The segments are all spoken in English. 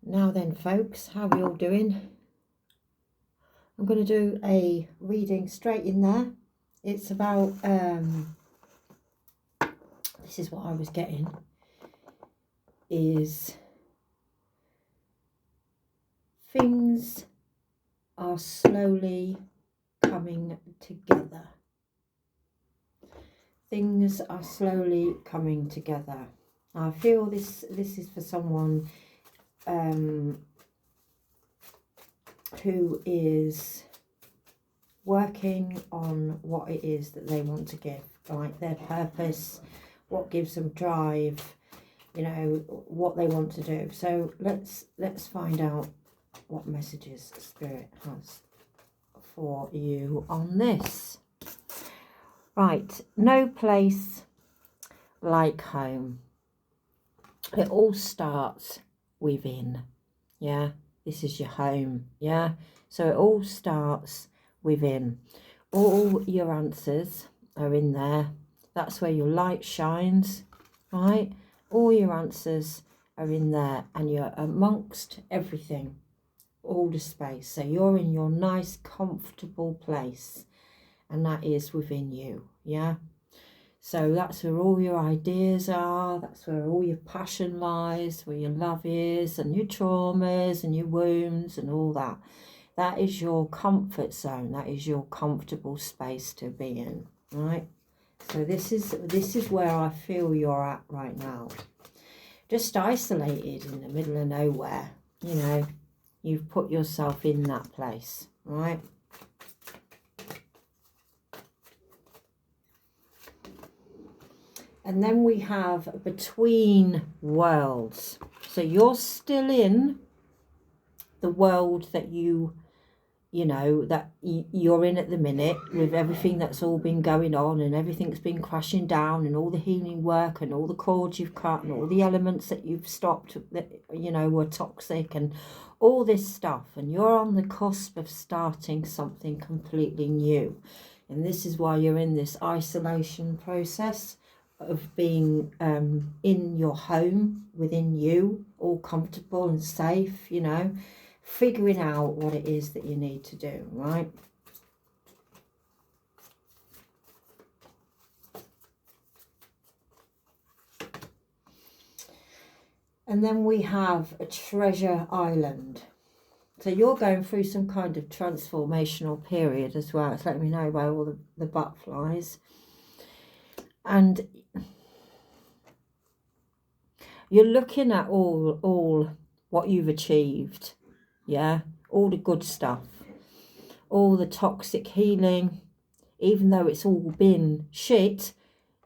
Now then, folks, how are we all doing? I'm going to do a reading straight in there. It's about, this is what I was getting, is things are slowly coming together. Things are slowly coming together. I feel this is for someone who is working on what it is that they want to give, like their purpose, what gives them drive, you know, what they want to do. So let's find out what messages Spirit has for you on this. Right, no place like home. It all starts within. Yeah, this is your home. Yeah, so it all starts within. All your answers are in there. That's where your light shines, right? All your answers are in there, and you're amongst everything, all the space. So you're in your nice, comfortable place, and that is within you. Yeah. So that's where all your ideas are, that's where all your passion lies, where your love is, and your traumas and your wounds and all that. That is your comfort zone, that is your comfortable space to be in, right? So this is where I feel you're at right now. Just isolated in the middle of nowhere, you know, you've put yourself in that place, right? And then we have between worlds. So you're still in the world that you know, that you're in at the minute, with everything that's all been going on and everything's been crashing down and all the healing work and all the cords you've cut and all the elements that you've stopped that, you know, were toxic and all this stuff. And you're on the cusp of starting something completely new. And this is why you're in this isolation process of being in your home, within you, all comfortable and safe, you know, figuring out what it is that you need to do, right? And then we have a treasure island. So you're going through some kind of transformational period as well. It's letting me know by all the butterflies. And you're looking at all what you've achieved, yeah, all the good stuff, all the toxic healing. Even though it's all been shit,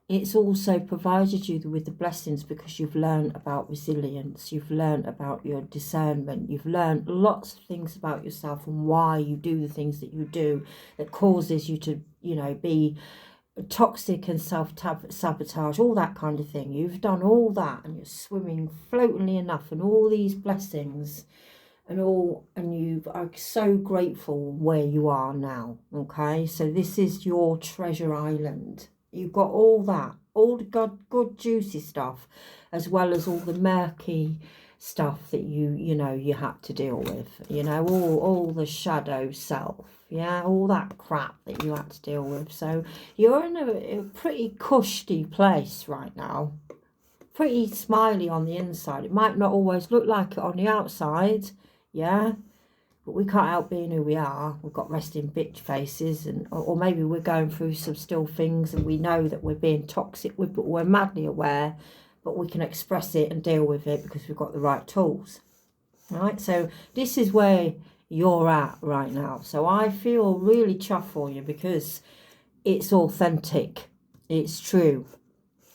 it's also provided you with the blessings, because you've learned about resilience, you've learned about your discernment, you've learned lots of things about yourself and why you do the things that you do that causes you to, you know, be toxic and self-sabotage, all that kind of thing. You've done all that, and you're swimming floatingly enough and all these blessings and you are so grateful where you are now. Okay, so this is your treasure island. You've got all that, all the good juicy stuff, as well as all the murky stuff that you know you had to deal with, you know, all the shadow self, yeah, all that crap that you had to deal with. So you're in a pretty cushy place right now, pretty smiley on the inside. It might not always look like it on the outside, yeah, but we can't help being who we are. We've got resting bitch faces, and or maybe we're going through some still things and we know that we're being toxic with, but we're madly aware, but we can express it and deal with it because we've got the right tools. Right, so this is where you're at right now. So I feel really chuffed for you, because it's authentic, it's true,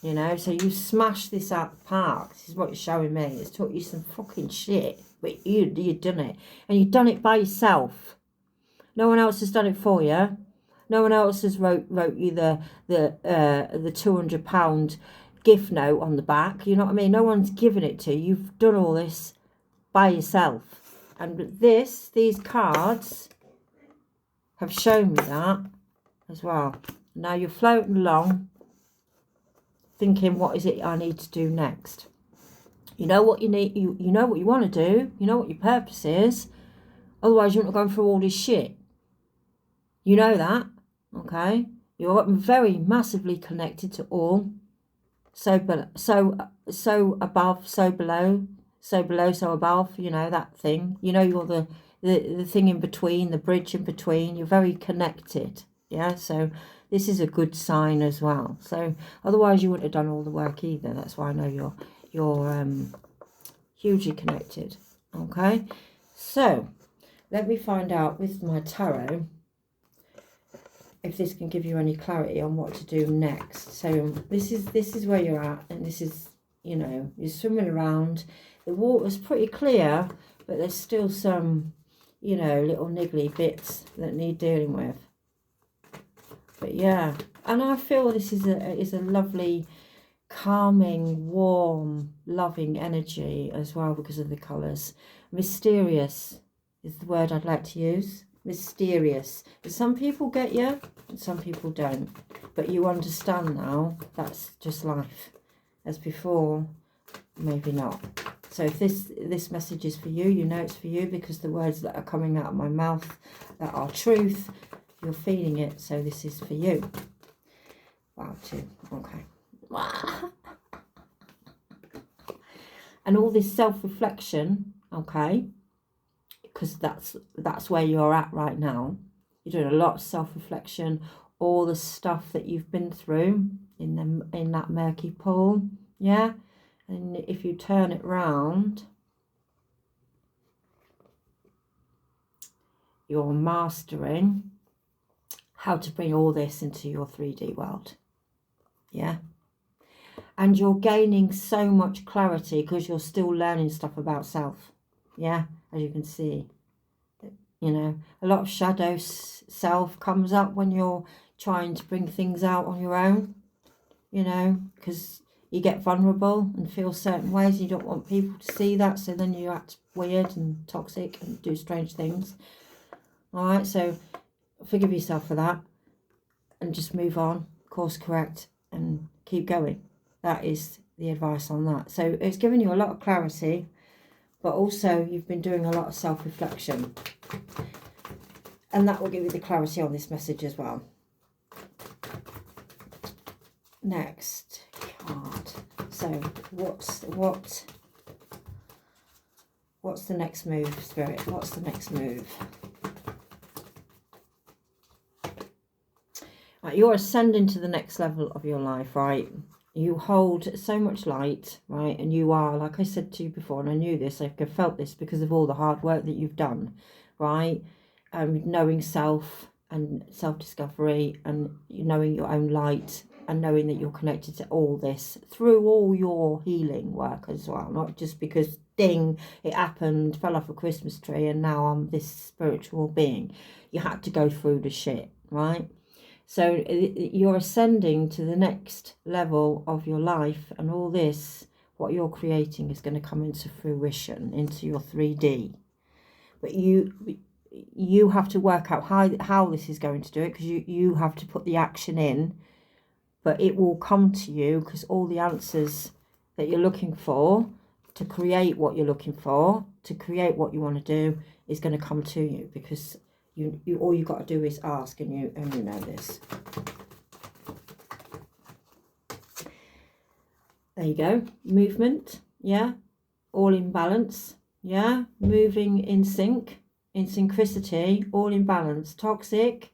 you know. So you smashed this out the park. This is what you're showing me. It's taught you some fucking shit, but you've done it, and you've done it by yourself. No one else has done it for you. No one else has wrote you the £200 gift note on the back. You know what I mean? No one's given it to you. You've done all this by yourself. And these cards have shown me that as well. Now you're floating along, thinking, what is it I need to do next? You know what you need, you know what you want to do, you know what your purpose is. Otherwise, you're not going through all this shit. You know that, okay? You're very massively connected to all. So above, so below, so below, so above. You know that thing. You know you're the thing in between, the bridge in between. You're very connected. Yeah. So this is a good sign as well. So otherwise, you wouldn't have done all the work either. That's why I know you're hugely connected. Okay. So let me find out with my tarot if this can give you any clarity on what to do next. So this is where you're at, and this is, you know, you're swimming around. The water's pretty clear, but there's still some, you know, little niggly bits that need dealing with. But yeah, and I feel this is a lovely, calming, warm, loving energy as well because of the colours. Mysterious is the word I'd like to use. Mysterious. But some people get you and some people don't. But you understand now that's just life. As before, maybe not. So if this message is for you, you know it's for you because the words that are coming out of my mouth that are truth, you're feeling it. So this is for you. Wow, too. Okay. And all this self-reflection, okay, because that's where you're at right now. You're doing a lot of self-reflection, all the stuff that you've been through in that murky pool, yeah. And if you turn it round, you're mastering how to bring all this into your 3D world, yeah. And you're gaining so much clarity because you're still learning stuff about self, yeah, as you can see. You know, a lot of shadow self comes up when you're trying to bring things out on your own, you know, because you get vulnerable and feel certain ways. You don't want people to see that, so then you act weird and toxic and do strange things. All right, so forgive yourself for that and just move on, course correct, and keep going. That is the advice on that. So it's given you a lot of clarity, but also you've been doing a lot of self-reflection. And that will give you the clarity on this message as well. Next card. So what's the next move, Spirit? What's the next move? Right, you're ascending to the next level of your life, right? You hold so much light, right? And you are, like I said to you before, and I knew this, I've felt this because of all the hard work that you've done, right? Knowing self and self-discovery and knowing your own light and knowing that you're connected to all this through all your healing work as well. Not just because, ding, it happened, fell off a Christmas tree and now I'm this spiritual being. You had to go through the shit, right? So you're ascending to the next level of your life, and all this, what you're creating, is going to come into fruition, into your 3D. But you have to work out how this is going to do it, because you have to put the action in. But it will come to you, because all the answers that you're looking for to create what you're looking for, to create what you want to do, is going to come to you, because you all you've got to do is ask, and you know this. There you go. Movement, yeah. All in balance, yeah. Moving in sync, in synchronicity, all in balance. Toxic,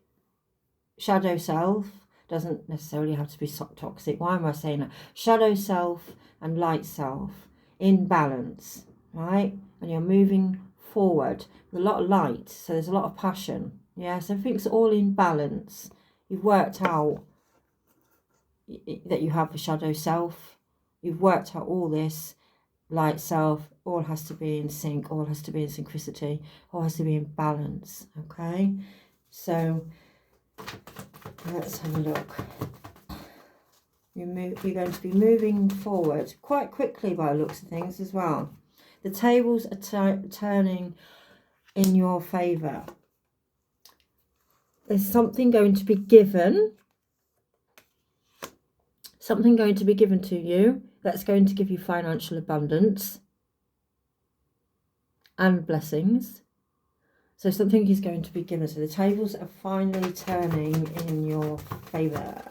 shadow self, doesn't necessarily have to be toxic. Why am I saying that? Shadow self and light self in balance, right? And you're moving forward with a lot of light, so there's a lot of passion, yeah. So everything's all in balance. You've worked out that you have a shadow self, you've worked out all this light self, all has to be in sync, all has to be in synchronicity, all has to be in balance, okay? So let's have a look. You're going to be moving forward quite quickly by the looks of things as well. The tables are turning in your favour. There's something going to be given. Something going to be given to you. that's going to give you financial abundance and blessings. So something is going to be given. So the tables are finally turning in your favour.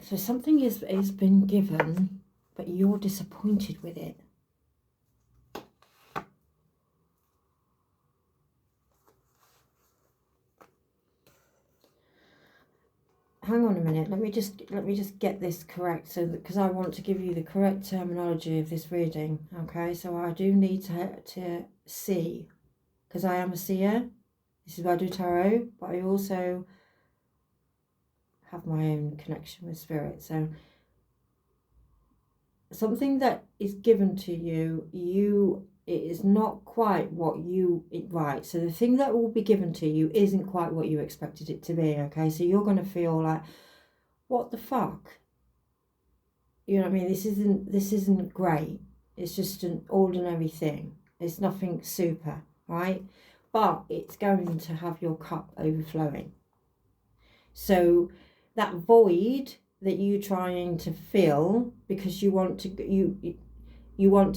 So something is been given, but you're disappointed with it. Hang on a minute. Let me just get this correct, so because I want to give you the correct terminology of this reading. Okay, so I do need to see, because I am a seer. This is why I do tarot, but I also have my own connection with spirit. So something that is given to you, it is not quite what right. So the thing that will be given to you isn't quite what you expected it to be. Okay, so you're going to feel like, what the fuck? You know what I mean? This isn't great. It's just an ordinary thing. It's nothing super, right? But it's going to have your cup overflowing. So that void that you're trying to fill because you want to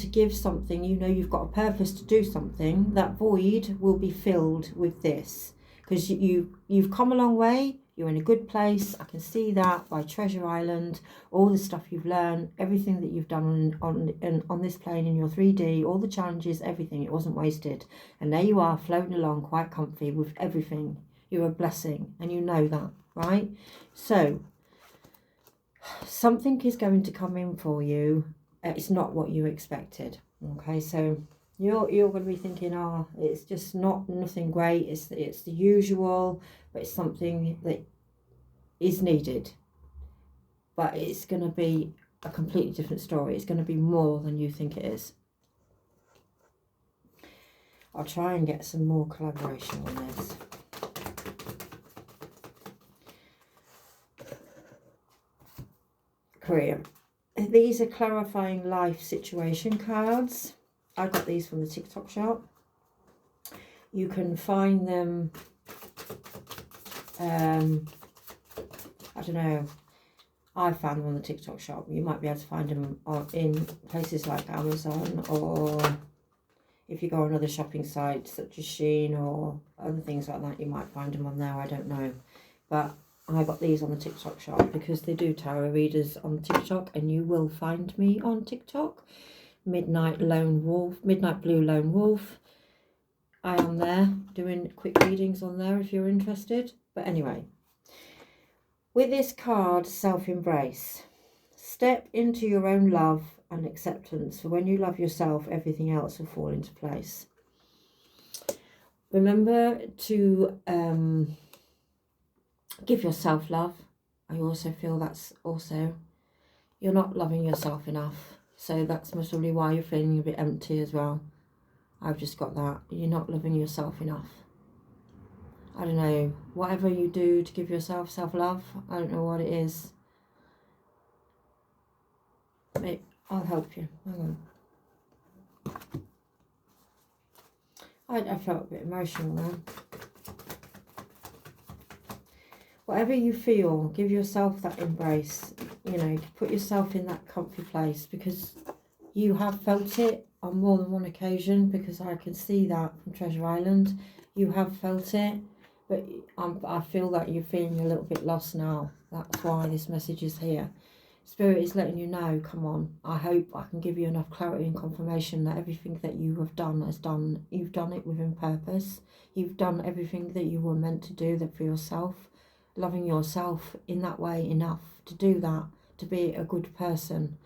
give something, you know, you've got a purpose to do something, that void will be filled with this, because you've come a long way, you're in a good place. I can see that by Treasure Island, all the stuff you've learned, everything that you've done on this plane in your 3D, all the challenges, everything, it wasn't wasted. And there you are, floating along quite comfy with everything. You're a blessing, and you know that, right? So something is going to come in for you. It's not what you expected. Okay, so you're going to be thinking, oh, it's just nothing great. It's the usual, but it's something that is needed. But it's going to be a completely different story. It's going to be more than you think it is. I'll try and get some more collaboration on this. Career. These are clarifying life situation cards. I got these from the TikTok shop. You can find them, I don't know, I found them on the TikTok shop. You might be able to find them in places like Amazon, or if you go on other shopping sites such as Shein or other things like that, you might find them on there. I don't know. But I got these on the TikTok shop because they do tarot readers on TikTok, and you will find me on TikTok. Midnight Blue Lone Wolf. I am there doing quick readings on there if you're interested. But anyway, with this card, self-embrace. Step into your own love and acceptance. For when you love yourself, everything else will fall into place. Remember to give yourself love. I also feel that's also, you're not loving yourself enough. So that's most probably why you're feeling a bit empty as well. I've just got that. You're not loving yourself enough. I don't know. Whatever you do to give yourself self-love, I don't know what it is. Maybe I'll help you. Hang on. I felt a bit emotional then. Whatever you feel, give yourself that embrace. You know, put yourself in that comfy place, because you have felt it on more than one occasion, because I can see that from Treasure Island. You have felt it, but I feel that you're feeling a little bit lost now. That's why this message is here. Spirit is letting you know, come on, I hope I can give you enough clarity and confirmation that everything that you have done is done. You've done it within purpose. You've done everything that you were meant to do that for yourself. Loving yourself in that way enough to do that, to be a good person.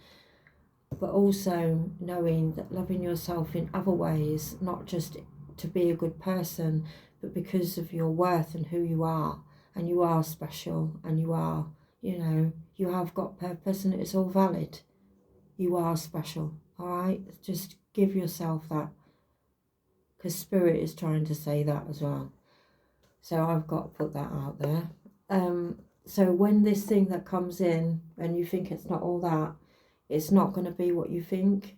But also knowing that loving yourself in other ways, not just to be a good person, but because of your worth and who you are. And you are special, and you are, you know, you have got purpose, and it's all valid. You are special, all right? Just give yourself that, because Spirit is trying to say that as well. So I've got to put that out there. So when this thing that comes in and you think it's not all that, it's not going to be what you think.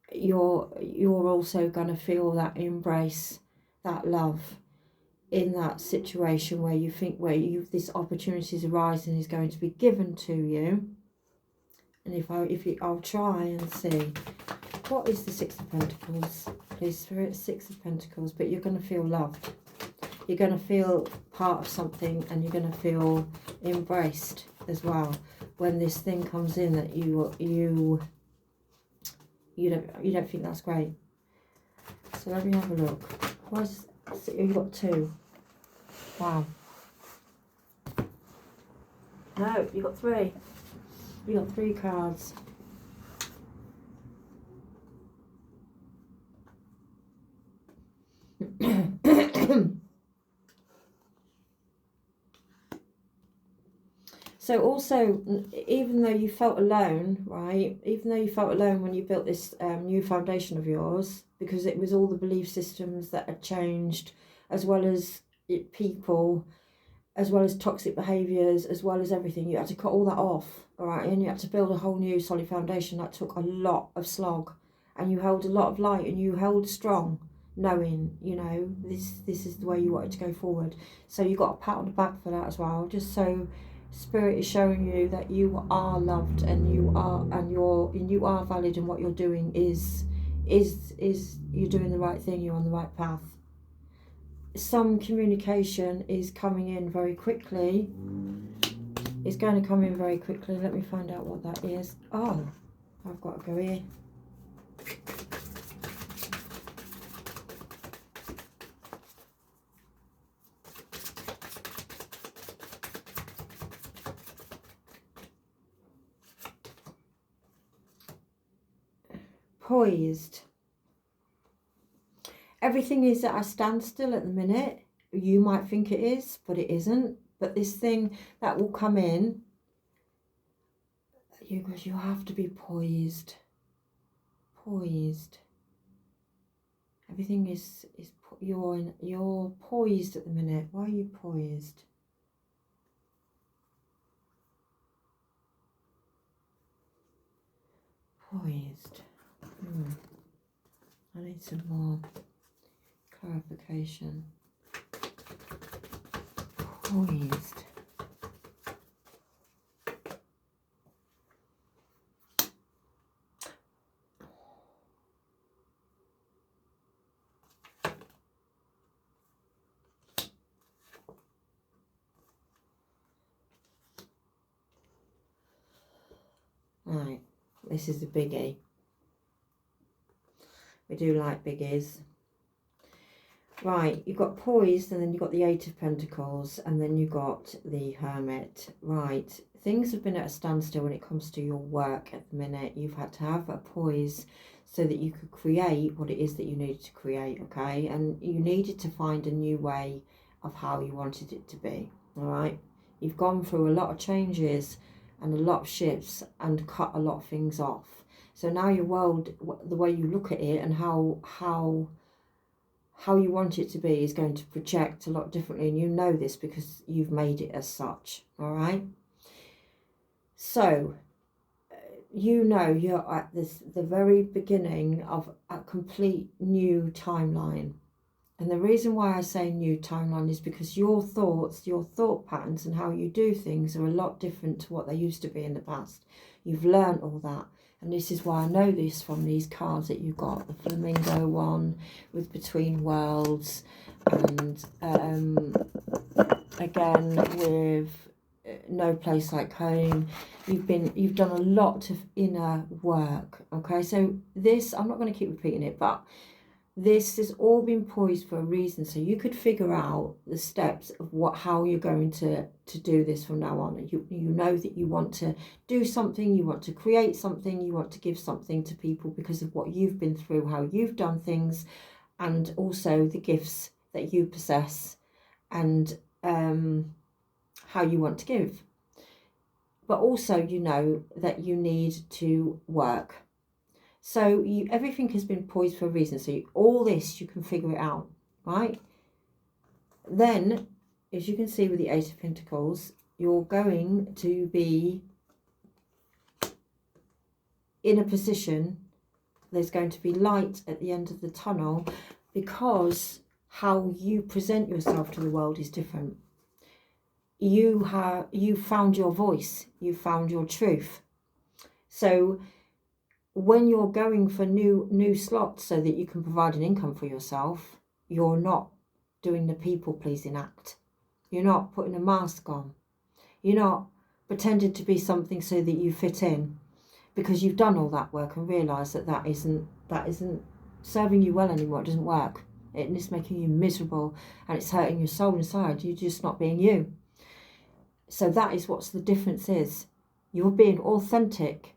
You're also going to feel that embrace, that love in that situation where you think this opportunity is arising, is going to be given to you. And I'll try and see what is the Six of Pentacles, please Spirit. Six of Pentacles. But you're going to feel loved. You're going to feel part of something, and you're going to feel embraced as well when this thing comes in that you don't think that's great. So let me have a look. You've got two. Wow. No, you got three. You got three cards. So also, even though you felt alone, right? Even though you felt alone when you built this new foundation of yours, because it was all the belief systems that had changed, as well as people, as well as toxic behaviours, as well as everything. You had to cut all that off, all right? And you had to build a whole new solid foundation. That took a lot of slog. And you held a lot of light, and you held strong, knowing, you know, this is the way you wanted to go forward. So you got a pat on the back for that as well. Just so Spirit is showing you that you are loved, and you are valid, and what you're doing is you're doing the right thing. You're on the right path. Some communication is coming in very quickly. It's going to come in very quickly. Let me find out what that is. Oh, I've got to go here. Poised. Everything is at a standstill at the minute. You might think it is, but it isn't. But this thing that will come in, you have to be poised. Poised. Everything is you're poised at the minute. Why are you poised? Poised. I need some more clarification. Poised. Right, this is the biggie. We do like biggies. Right, you've got poised, and then you've got the Eight of Pentacles, and then you've got the Hermit. Right, things have been at a standstill when it comes to your work at the minute. You've had to have a poise so that you could create what it is that you needed to create, okay? And you needed to find a new way of how you wanted it to be, all right? You've gone through a lot of changes and a lot of shifts and cut a lot of things off. So now your world, the way you look at it and how you want it to be, is going to project a lot differently. And you know this because you've made it as such, all right? So, you know you're at the very beginning of a complete new timeline. And the reason why I say new timeline is because your thoughts, your thought patterns and how you do things are a lot different to what they used to be in the past. You've learned all that. And this is why I know this from these cards that you've got. The flamingo one with Between Worlds. And again with No Place Like Home. You've done a lot of inner work. Okay, so this, I'm not going to keep repeating it, but this has all been poised for a reason, so you could figure out the steps of how you're going to do this from now on. You know that you want to do something, you want to create something, you want to give something to people because of what you've been through, how you've done things, and also the gifts that you possess, and how you want to give. But also you know that you need to work. So everything has been poised for a reason. So all this, you can figure it out, right? Then, as you can see with the Eight of Pentacles, you're going to be in a position, there's going to be light at the end of the tunnel, because how you present yourself to the world is different. You found your voice, you found your truth. So when you're going for new slots so that you can provide an income for yourself, you're not doing the people pleasing act. You're not putting a mask on. You're not pretending to be something so that you fit in, because you've done all that work and realised that isn't serving you well anymore. It doesn't work. It's making you miserable and it's hurting your soul inside. You're just not being you. So that is what the difference is. You're being authentic.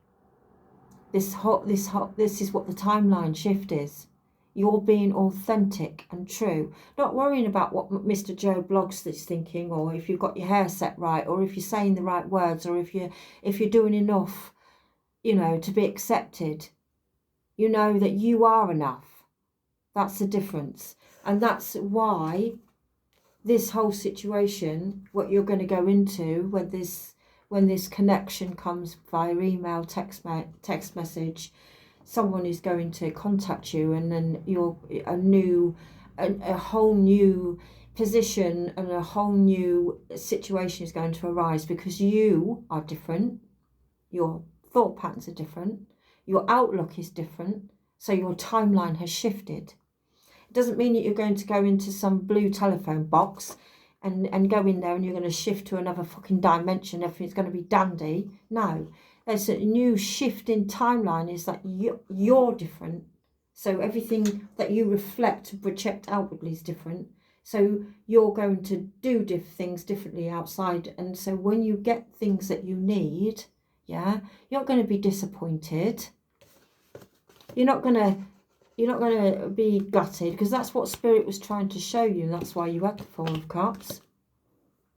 This is what the timeline shift is. You're being authentic and true, not worrying about what Mr. Joe Blogs is thinking, or if you've got your hair set right, or if you're saying the right words, or if you're doing enough, to be accepted. You know that you are enough. That's the difference. And that's why this whole situation, what you're going to go into when this connection comes via email, text message, someone is going to contact you, and then you're a whole new position and a whole new situation is going to arise, because you are different. Your thought patterns are different. Your outlook is different. So your timeline has shifted. It doesn't mean that you're going to go into some blue telephone box and go in there and you're going to shift to another fucking dimension. Everything's going to be dandy. No. There's a new shift in timeline, is that you're different. So everything that you reflect and project outwardly is different. So you're going to do things differently outside. And so when you get things that you need, you're not going to be disappointed. You're not going to be gutted, because that's what Spirit was trying to show you. That's why you had the Four of Cups.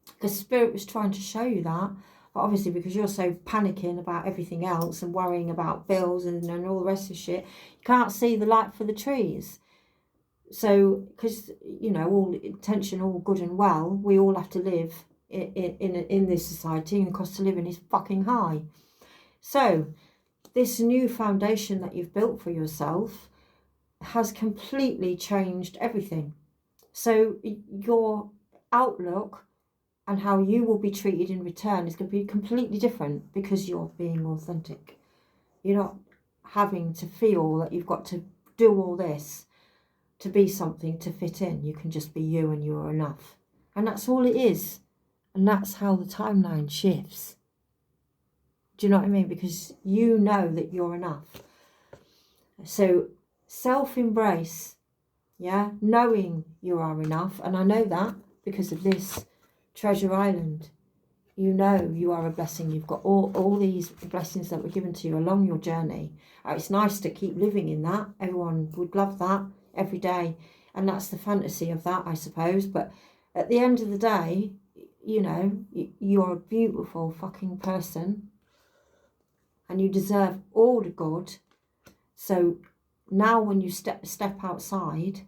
Because Spirit was trying to show you that. But obviously, because you're so panicking about everything else and worrying about bills and all the rest of shit, you can't see the light for the trees. So, because, all intention, all good and well, we all have to live in this society, and the cost of living is fucking high. So, this new foundation that you've built for yourself has completely changed everything. So, your outlook and how you will be treated in return is going to be completely different, because you're being authentic. You're not having to feel that you've got to do all this to be something to fit in. You can just be you, and you're enough. And that's all it is. And that's how the timeline shifts. Do you know what I mean? Because you know that you're enough. So self-embrace, knowing you are enough. And I know that because of this Treasure Island. You know you are a blessing. You've got all these blessings that were given to you along your journey. It's nice to keep living in that. Everyone would love that every day. And that's the fantasy of that, I suppose. But at the end of the day, you're a beautiful fucking person. And you deserve all the good. So now when you step outside,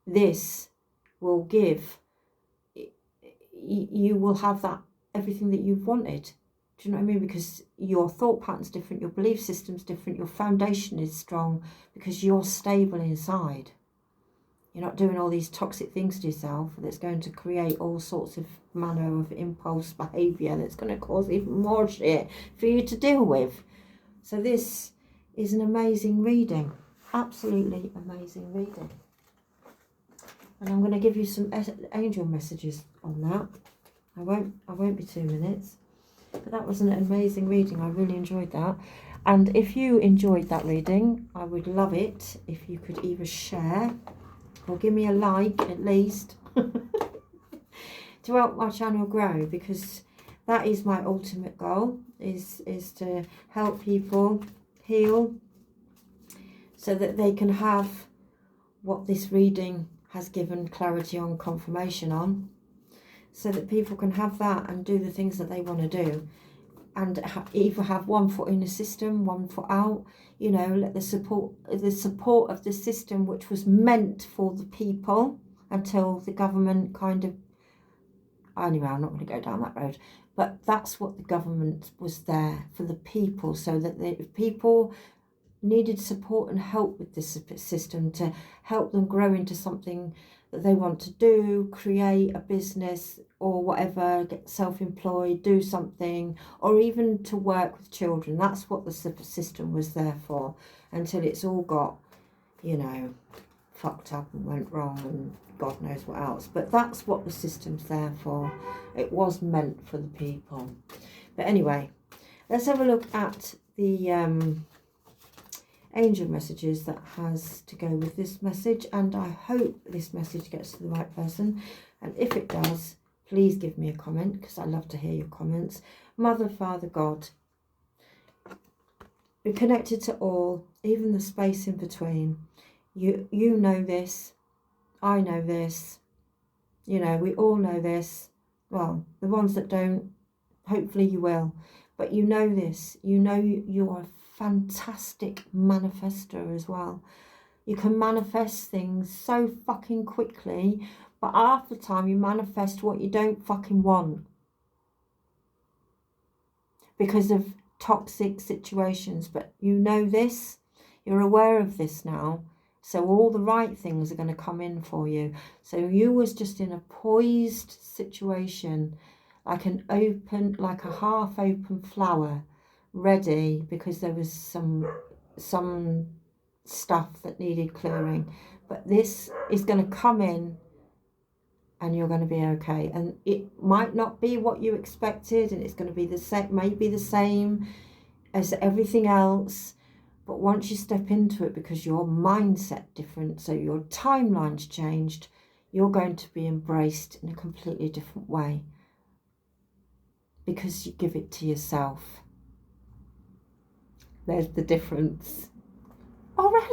this will give, you will have that, everything that you've wanted. Do you know what I mean? Because your thought pattern's different, your belief system's different, your foundation is strong, because you're stable inside. You're not doing all these toxic things to yourself that's going to create all sorts of manner of impulse behaviour that's going to cause even more shit for you to deal with. So this is an amazing reading. Absolutely amazing reading. And I'm going to give you some angel messages on that. I won't be 2 minutes. But that was an amazing reading. I really enjoyed that. And if you enjoyed that reading, I would love it if you could either share or give me a like at least to help my channel grow, because that is my ultimate goal, is to help people heal so that they can have what this reading has given clarity on, confirmation on, so that people can have that and do the things that they want to do, and either have one foot in the system, one foot out, let the support of the system, which was meant for the people until the government anyway, I'm not going to go down that road, but that's what the government was there for, the people, so that the people needed support and help with this system to help them grow into something that they want to do, create a business or whatever, get self-employed, do something, or even to work with children. That's what the system was there for, until it's all got, you know, fucked up and went wrong and God knows what else. But that's what the system's there for. It was meant for the people. But anyway, let's have a look at the angel messages that has to go with this message, and I hope this message gets to the right person, and if it does, please give me a comment, because I love to hear your comments. Mother, Father, God, we're connected to all, even the space in between. You know this, I know this, you know, we all know this. Well, the ones that don't, hopefully you will, but you know this, you know you are fantastic manifester as well. You can manifest things so fucking quickly, but half the time you manifest what you don't fucking want because of toxic situations. But you know this, you're aware of this now, so all the right things are going to come in for you. So you was just in a poised situation, like an open, like a half open flower, ready, because there was some stuff that needed clearing. But this is going to come in and you're going to be okay. And it might not be what you expected, and it's going to be the same, maybe the same as everything else. But once you step into it, because your mindset different, so your timeline's changed, you're going to be embraced in a completely different way, because you give it to yourself. There's the difference. All right.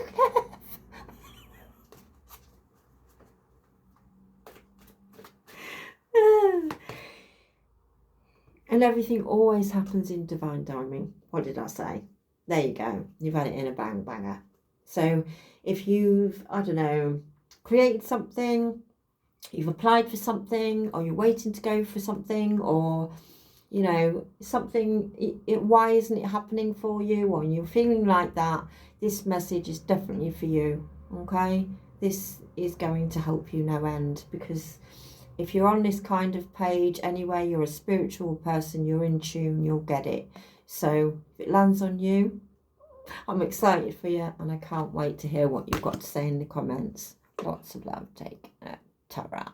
And everything always happens in divine timing. What did I say? There you go. You've had it in a bang banger. So if you've, I don't know, created something, you've applied for something, or you're waiting to go for something, or you know, something, why isn't it happening for you, or you're feeling like that, this message is definitely for you, okay? This is going to help you no end, because if you're on this kind of page anyway, you're a spiritual person, you're in tune, you'll get it. So if it lands on you, I'm excited for you, and I can't wait to hear what you've got to say in the comments. Lots of love. Take Tara.